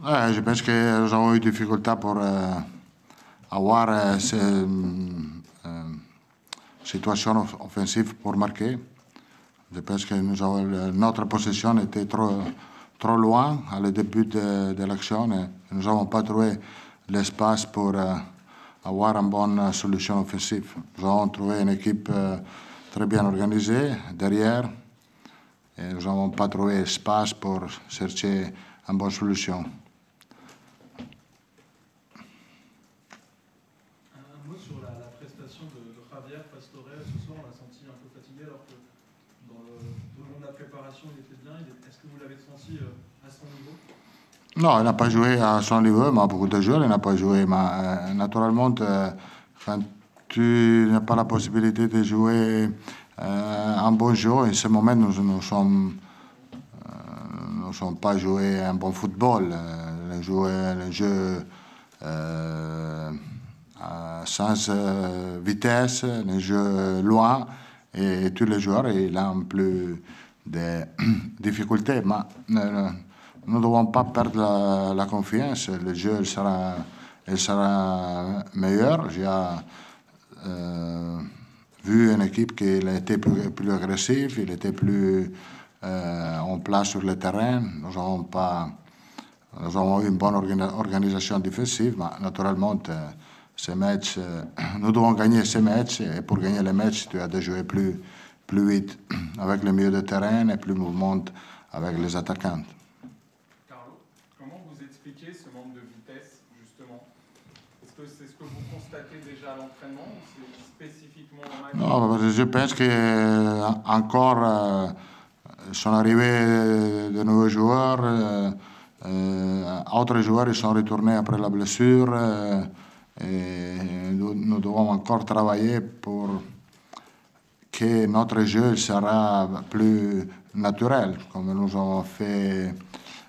Ouais, je pense que nous avons eu des difficultés pour avoir ces situations offensives pour marquer. Je pense que notre possession était trop loin à le début de l'action et nous n'avons pas trouvé l'espace pour avoir une bonne solution offensive. Nous avons trouvé une équipe très bien organisée derrière et nous n'avons pas trouvé l'espace pour chercher une bonne solution. Un mot sur la prestation de Javier Pastore. Ce soir, on l'a senti un peu fatigué alors que tout le long de la préparation, il était bien. Est-ce que vous l'avez senti à son niveau? Non, il n'a pas joué à son niveau, mais beaucoup de joueurs, il n'a pas joué. Mais naturellement, quand tu n'as pas la possibilité de jouer un bon jeu, en ce moment, nous ne sommes pas joué un bon football. Le jeu sans vitesse, le jeu loin, et tous les joueurs, ils ont plus de difficultés. Mais nous ne devons pas perdre la confiance. Le jeu il sera meilleur. J'ai vu une équipe qui était plus agressive, il était plus en place sur le terrain. Nous avons eu une bonne organisation défensive, mais naturellement, ces matchs, nous devons gagner ces matchs. Et pour gagner les matchs, tu as de jouer plus vite avec le milieu de terrain et plus mouvement avec les attaquants. Carlo, comment vous expliquez ce manque de vitesse, justement? Est-ce que c'est ce que vous constatez déjà à l'entraînement ou c'est spécifiquement au match? Non, je pense qu'encore sont arrivés de nouveaux joueurs. Autres joueurs ils sont retournés après la blessure. Et nous devons encore travailler pour que notre jeu sera plus naturel, comme nous avons fait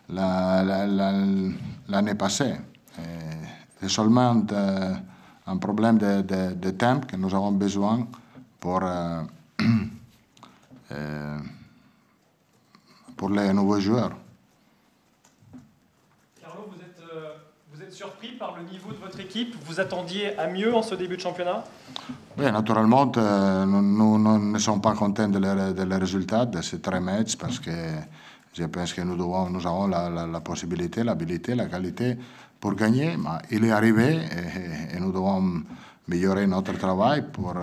l'année passée. C'est seulement un problème de temps que nous avons besoin pour les nouveaux joueurs. Carlo, vous êtes surpris par le niveau de votre équipe? Vous attendiez à mieux en ce début de championnat? Oui, naturellement, nous ne sommes pas contents des résultats de ces 3 matchs parce que je pense que nous avons la possibilité, l'habilité, la qualité pour gagner. Mais il est arrivé et nous devons améliorer notre travail pour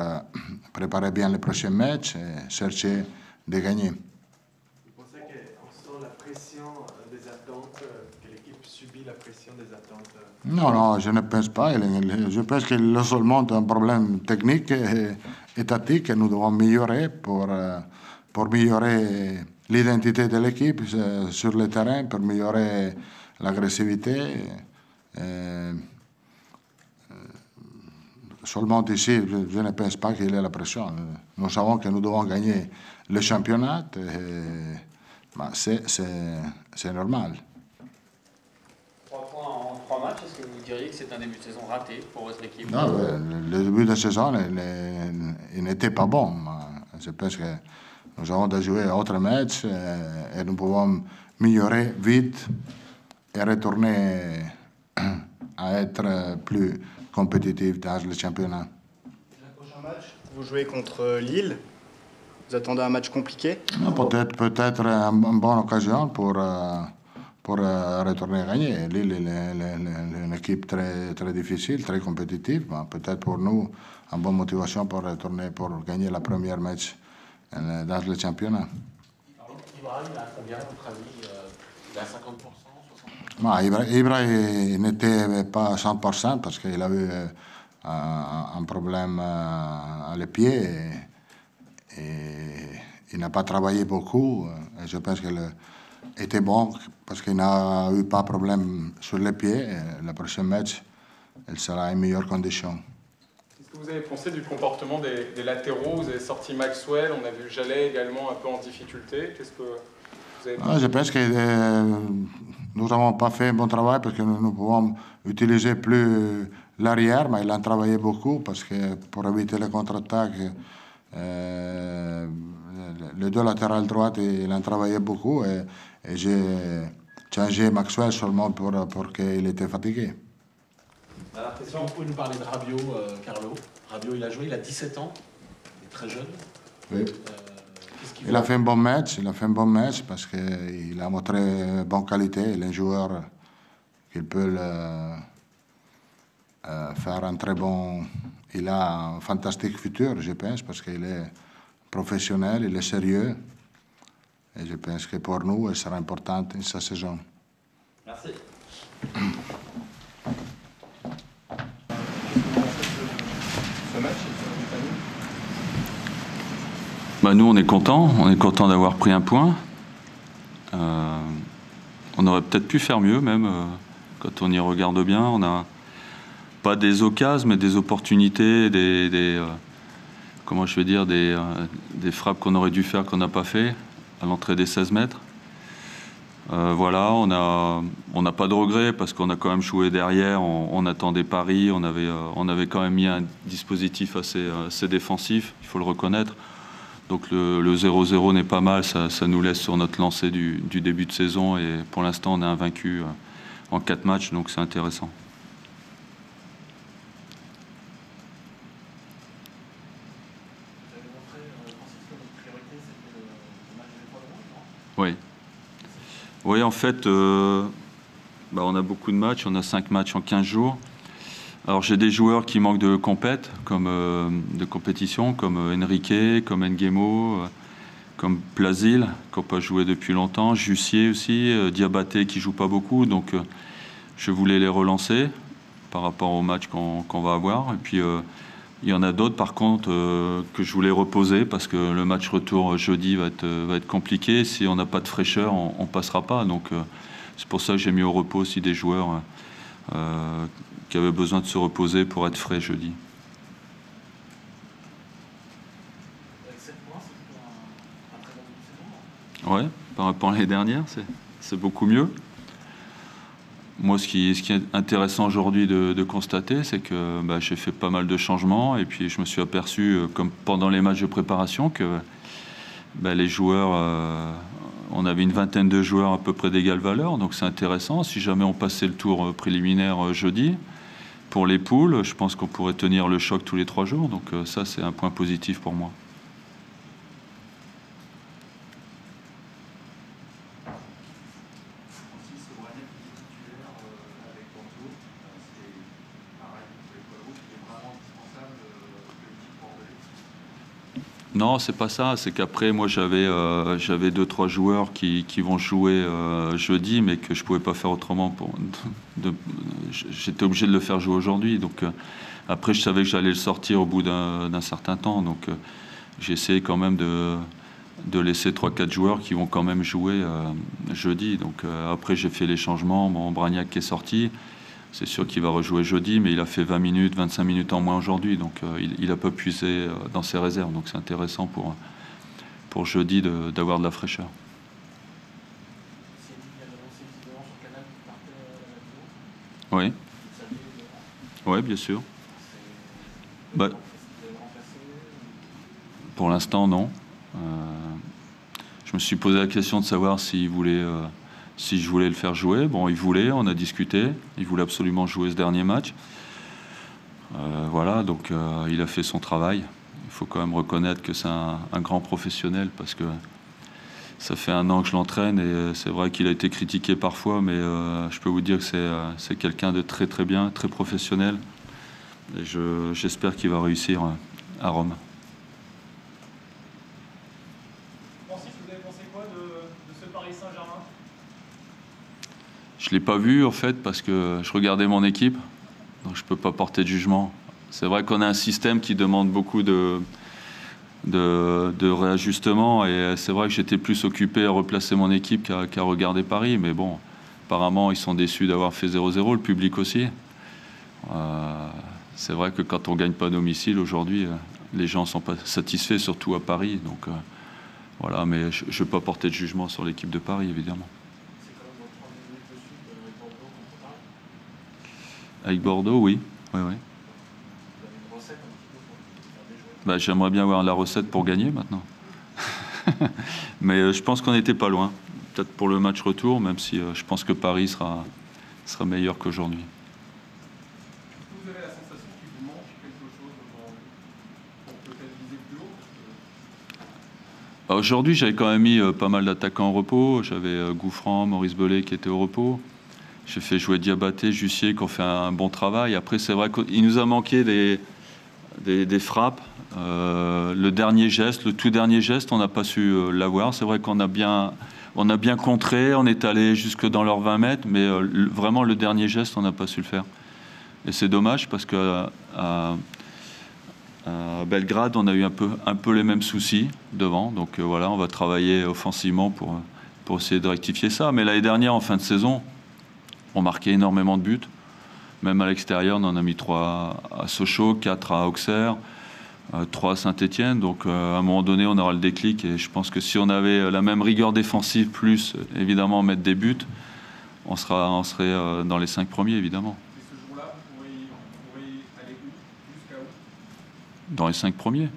préparer bien les prochains matchs et chercher de gagner. Vous pensez qu'on sent la pression des attentes, que l'équipe subit la pression des attentes? Non, je ne pense pas. Je pense que c'est seulement un problème technique et tactique que nous devons améliorer pour améliorer l'identité de l'équipe sur le terrain, pour améliorer l'agressivité. Seulement ici, je ne pense pas qu'il y ait la pression. Nous savons que nous devons gagner le championnat, c'est normal. 3 points en 3 matchs, est-ce que vous diriez que c'est un début de saison raté pour votre équipe? Non, le début de saison, il n'était pas bon. Je pense que nous avons de jouer autre match et nous pouvons améliorer vite et retourner à être plus compétitif dans le championnat. Le prochain match, vous jouez contre Lille. Vous attendez un match compliqué? Peut-être une bonne occasion pour retourner gagner. Lille est une équipe très difficile, très compétitive. Peut-être pour nous, une bonne motivation pour retourner, pour gagner la première match dans le championnat. Ibrahim, il a combien, à votre avis? Il a 50%, 60%? Ibra n'était pas à 100% parce qu'il a eu un problème à les pieds et il n'a pas travaillé beaucoup. Et je pense qu'il était bon parce qu'il n'a eu pas de problème sur les pieds. Le prochain match, il sera en meilleure condition. Qu'est-ce que vous avez pensé du comportement des latéraux? Vous avez sorti Maxwell, on a vu Jallet également un peu en difficulté. Qu'est-ce que vous avez pensé? Je pense que nous n'avons pas fait un bon travail parce que nous pouvons utiliser plus l'arrière, mais il a travaillé beaucoup parce que pour éviter les contre-attaques, les 2 latérales droites, il a travaillé beaucoup et j'ai changé Maxwell seulement pour qu'il était fatigué. Est-ce que vous pouvez nous parler de Rabiot, Carlo? Rabiot, il a joué, il a 17 ans, il est très jeune. Oui. Il a fait un bon match, parce qu'il a montré bonne qualité. Il est un joueur qui peut faire un très bon... Il a un fantastique futur, je pense, parce qu'il est professionnel, il est sérieux. Et je pense que pour nous, il sera important in sa saison. Merci. Bah nous, on est content d'avoir pris un point. On aurait peut-être pu faire mieux, même quand on y regarde bien. On n'a pas des occasions, mais des opportunités, comment je vais dire, des frappes qu'on aurait dû faire, qu'on n'a pas fait à l'entrée des 16 mètres. Voilà, on n'a pas de regrets parce qu'on a quand même joué derrière, on attendait Paris, on avait quand même mis un dispositif assez défensif, il faut le reconnaître. Donc le 0-0 n'est pas mal, ça nous laisse sur notre lancée du début de saison et pour l'instant on est invaincu en 4 matchs, donc c'est intéressant. Vous avez montré, Francis, que votre priorité c'était le match des 3 jours, non? Oui. Oui, en fait, on a beaucoup de matchs, on a 5 matchs en 15 jours. Alors j'ai des joueurs qui manquent de compétition, comme Enrique, comme Nguemo, comme Plasil, qui n'a pas joué depuis longtemps, Jussier aussi, Diabaté qui ne joue pas beaucoup. Donc je voulais les relancer par rapport au match qu'on va avoir. Et puis il y en a d'autres par contre que je voulais reposer parce que le match retour jeudi va être compliqué. Si on n'a pas de fraîcheur, on ne passera pas. Donc c'est pour ça que j'ai mis au repos aussi des joueurs qui avaient besoin de se reposer pour être frais jeudi. Avec 7 points, c'est plutôt un très bon début de saison, non? Ouais, par rapport à l'année dernière, c'est beaucoup mieux. Moi, ce qui est intéressant aujourd'hui de constater, c'est que j'ai fait pas mal de changements et puis je me suis aperçu, comme pendant les matchs de préparation, que les joueurs, on avait une vingtaine de joueurs à peu près d'égale valeur, donc c'est intéressant. Si jamais on passait le tour préliminaire jeudi, pour les poules, je pense qu'on pourrait tenir le choc tous les 3 jours, donc ça c'est un point positif pour moi. Non, c'est pas ça. C'est qu'après, moi, j'avais 2-3 joueurs qui vont jouer jeudi, mais que je pouvais pas faire autrement. J'étais obligé de le faire jouer aujourd'hui. Donc après, je savais que j'allais le sortir au bout d'un certain temps. Donc j'ai essayé quand même de laisser 3-4 joueurs qui vont quand même jouer jeudi. Donc après, j'ai fait les changements. Bon, Bragnac qui est sorti. C'est sûr qu'il va rejouer jeudi, mais il a fait 20 minutes, 25 minutes en moins aujourd'hui. Donc il n'a pas puisé dans ses réserves. Donc c'est intéressant pour jeudi d'avoir de la fraîcheur. Oui. Oui, bien sûr. Pour l'instant, non. Je me suis posé la question de savoir s'il voulait... si je voulais le faire jouer. Bon, il voulait, on a discuté. Il voulait absolument jouer ce dernier match. Voilà, donc il a fait son travail. Il faut quand même reconnaître que c'est un grand professionnel parce que ça fait 1 an que je l'entraîne et c'est vrai qu'il a été critiqué parfois, mais je peux vous dire que c'est quelqu'un de très très bien, très professionnel. Et j'espère qu'il va réussir à Rome. Francis, vous avez pensé quoi de ce Paris Saint-Germain? Je ne l'ai pas vu en fait parce que je regardais mon équipe, donc je ne peux pas porter de jugement. C'est vrai qu'on a un système qui demande beaucoup de réajustement et c'est vrai que j'étais plus occupé à replacer mon équipe qu'à regarder Paris, mais bon, apparemment ils sont déçus d'avoir fait 0-0, le public aussi. C'est vrai que quand on ne gagne pas à domicile aujourd'hui, les gens ne sont pas satisfaits, surtout à Paris. Donc voilà, mais je ne vais pas porter de jugement sur l'équipe de Paris, évidemment. Avec Bordeaux, oui. Oui, oui. J'aimerais bien avoir la recette pour gagner maintenant. Mais je pense qu'on n'était pas loin. peut-être pour le match retour, même si je pense que Paris sera meilleur qu'aujourd'hui. Vous avez la sensation qu'il vous manque quelque chose aujourd'hui pour peut-être viser plus haut? Aujourd'hui, j'avais quand même mis pas mal d'attaquants au repos. J'avais Gouffran, Maurice Bellet qui étaient au repos. J'ai fait jouer Diabaté, Jussier qui ont fait un bon travail. Après, c'est vrai qu'il nous a manqué des frappes. Le dernier geste, le tout dernier geste, on n'a pas su l'avoir. C'est vrai qu'on a bien contré, on est allé jusque dans leurs 20 mètres, mais vraiment le dernier geste, on n'a pas su le faire. Et c'est dommage parce qu'à Belgrade, on a eu un peu les mêmes soucis devant. Donc voilà, on va travailler offensivement pour essayer de rectifier ça. Mais l'année dernière, en fin de saison, on marquait énormément de buts. Même à l'extérieur, on en a mis 3 à Sochaux, 4 à Auxerre, 3 à Saint-Étienne. Donc à un moment donné, on aura le déclic. Et je pense que si on avait la même rigueur défensive, plus évidemment mettre des buts, on serait dans les 5 premiers, évidemment. Et ce jour-là, vous pourriez aller où? Jusqu'à où? Dans les 5 premiers.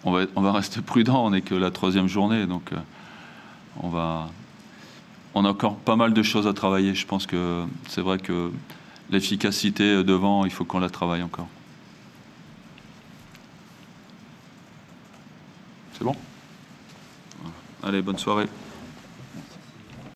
On va rester prudent, on n'est que la 3e journée. Donc on a encore pas mal de choses à travailler. Je pense que c'est vrai que l'efficacité devant, il faut qu'on la travaille encore. C'est bon? Allez, bonne soirée.